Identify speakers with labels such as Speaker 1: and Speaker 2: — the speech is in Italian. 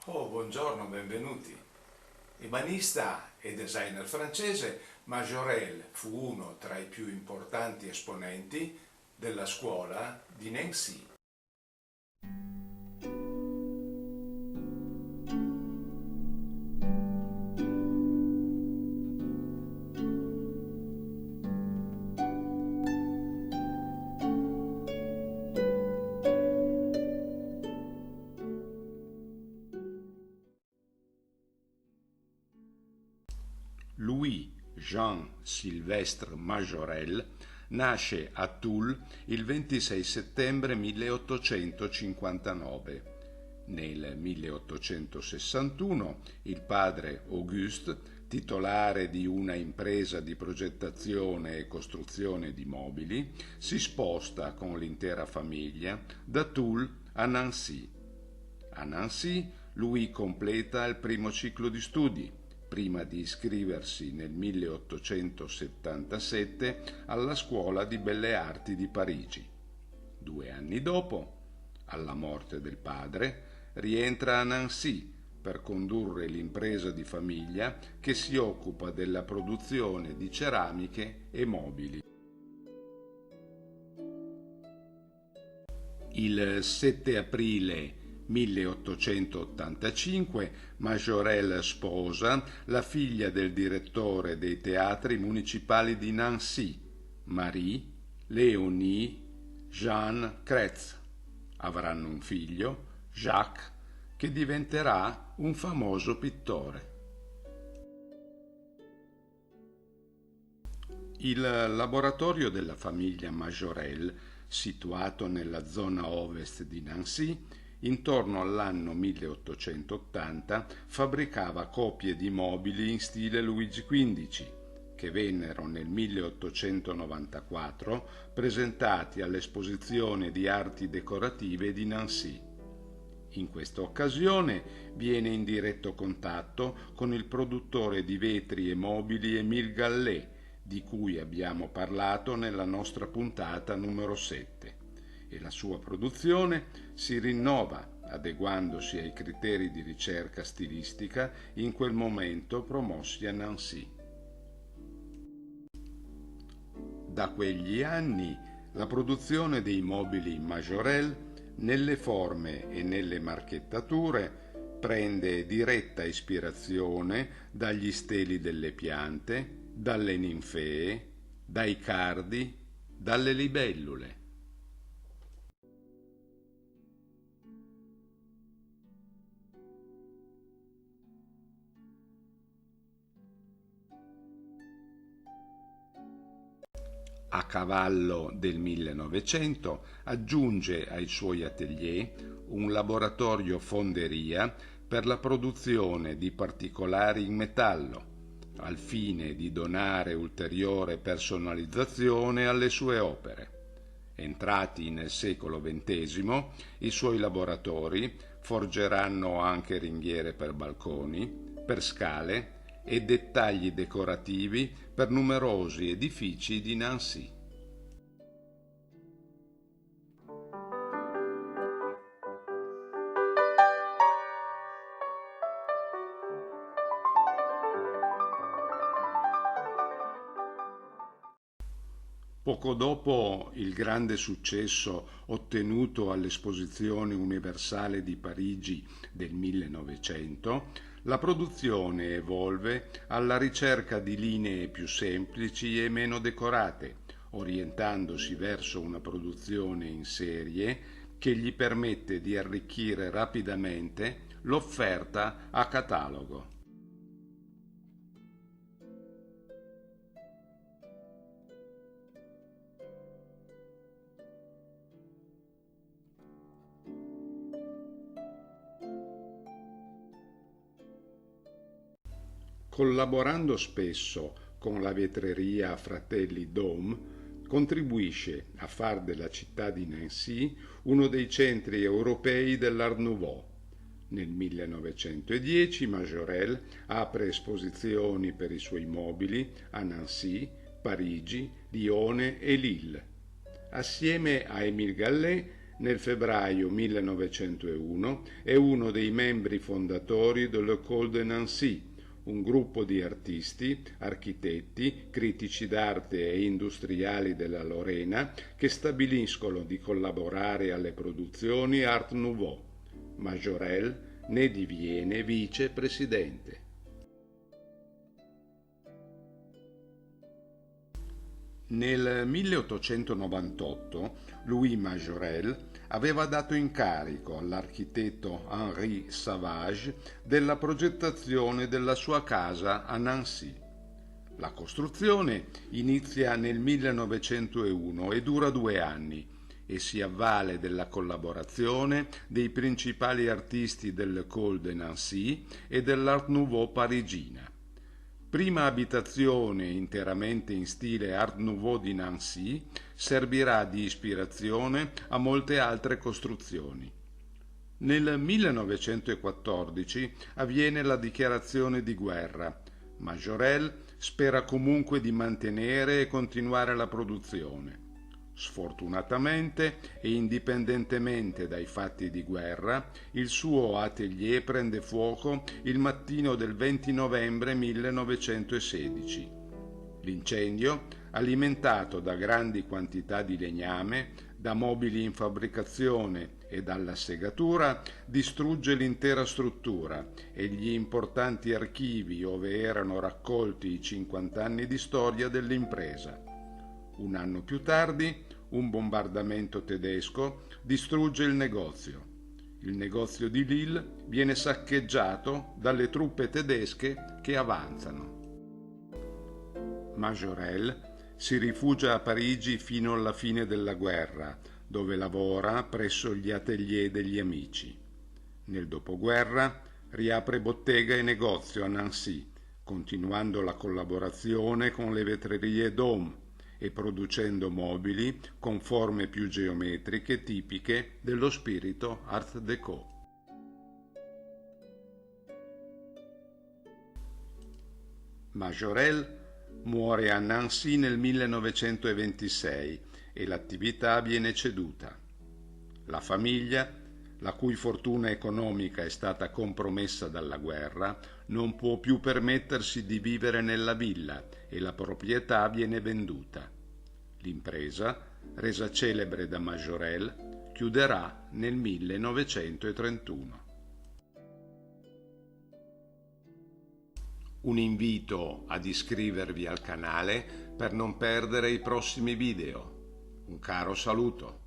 Speaker 1: Oh, buongiorno, benvenuti. Ebanista e designer francese, Majorelle fu uno tra i più importanti esponenti della scuola di Nancy.
Speaker 2: Louis-Jean Sylvestre Majorelle nasce a Toul il 26 settembre 1859. Nel 1861 il padre Auguste, titolare di una impresa di progettazione e costruzione di mobili, si sposta con l'intera famiglia da Toul a Nancy. A Nancy lui completa il primo ciclo di studi, prima di iscriversi nel 1877 alla Scuola di Belle Arti di Parigi. 2 anni dopo, alla morte del padre, rientra a Nancy per condurre l'impresa di famiglia che si occupa della produzione di ceramiche e mobili. Il 7 aprile 1885 Majorelle sposa la figlia del direttore dei teatri municipali di Nancy, Marie Léonie Jeanne Cretz. Avranno un figlio, Jacques, che diventerà un famoso pittore. Il laboratorio della famiglia Majorelle, situato nella zona ovest di Nancy, intorno all'anno 1880 fabbricava copie di mobili in stile Luigi XV, che vennero nel 1894 presentati all'Esposizione di Arti Decorative di Nancy. In questa occasione viene in diretto contatto con il produttore di vetri e mobili Émile Gallet, di cui abbiamo parlato nella nostra puntata numero 7, e la sua produzione si rinnova adeguandosi ai criteri di ricerca stilistica in quel momento promossi a Nancy. Da quegli anni la produzione dei mobili Majorelle, nelle forme e nelle marchettature, prende diretta ispirazione dagli steli delle piante, dalle ninfee, dai cardi, dalle libellule. A cavallo del 1900 aggiunge ai suoi atelier un laboratorio fonderia per la produzione di particolari in metallo, al fine di donare ulteriore personalizzazione alle sue opere. Entrati nel secolo XX, i suoi laboratori forgeranno anche ringhiere per balconi, per scale e dettagli decorativi per numerosi edifici di Nancy. Poco dopo il grande successo ottenuto all'Esposizione Universale di Parigi del 1900, la produzione evolve alla ricerca di linee più semplici e meno decorate, orientandosi verso una produzione in serie che gli permette di arricchire rapidamente l'offerta a catalogo. Collaborando spesso con la vetreria Fratelli Dôme, contribuisce a far della città di Nancy uno dei centri europei dell'Art Nouveau. Nel 1910 Majorelle apre esposizioni per i suoi mobili a Nancy, Parigi, Lione e Lille. Assieme a Émile Gallet nel febbraio 1901 è uno dei membri fondatori dell'École de Nancy, un gruppo di artisti, architetti, critici d'arte e industriali della Lorena che stabiliscono di collaborare alle produzioni Art Nouveau. Majorelle ne diviene vicepresidente. Nel 1898 Louis Majorelle aveva dato incarico all'architetto Henri Savage della progettazione della sua casa a Nancy. La costruzione inizia nel 1901 e dura 2 anni e si avvale della collaborazione dei principali artisti dell'École de Nancy e dell'Art Nouveau parigina. Prima abitazione interamente in stile Art Nouveau di Nancy, servirà di ispirazione a molte altre costruzioni. Nel 1914 avviene la dichiarazione di guerra. Majorelle spera comunque di mantenere e continuare la produzione. Sfortunatamente e indipendentemente dai fatti di guerra, il suo atelier prende fuoco il mattino del 20 novembre 1916. L'incendio, alimentato da grandi quantità di legname, da mobili in fabbricazione e dalla segatura, distrugge l'intera struttura e gli importanti archivi ove erano raccolti i 50 anni di storia dell'impresa. Un anno più tardi, un bombardamento tedesco distrugge il negozio. Il negozio di Lille viene saccheggiato dalle truppe tedesche che avanzano. Majorelle si rifugia a Parigi fino alla fine della guerra, dove lavora presso gli atelier degli amici. Nel dopoguerra riapre bottega e negozio a Nancy, continuando la collaborazione con le vetrerie Dôme e producendo mobili con forme più geometriche tipiche dello spirito Art Déco. Majorelle muore a Nancy nel 1926 e l'attività viene ceduta. La famiglia, la cui fortuna economica è stata compromessa dalla guerra, non può più permettersi di vivere nella villa e la proprietà viene venduta. L'impresa, resa celebre da Majorelle, chiuderà nel 1931. Un invito ad iscrivervi al canale per non perdere i prossimi video. Un caro saluto.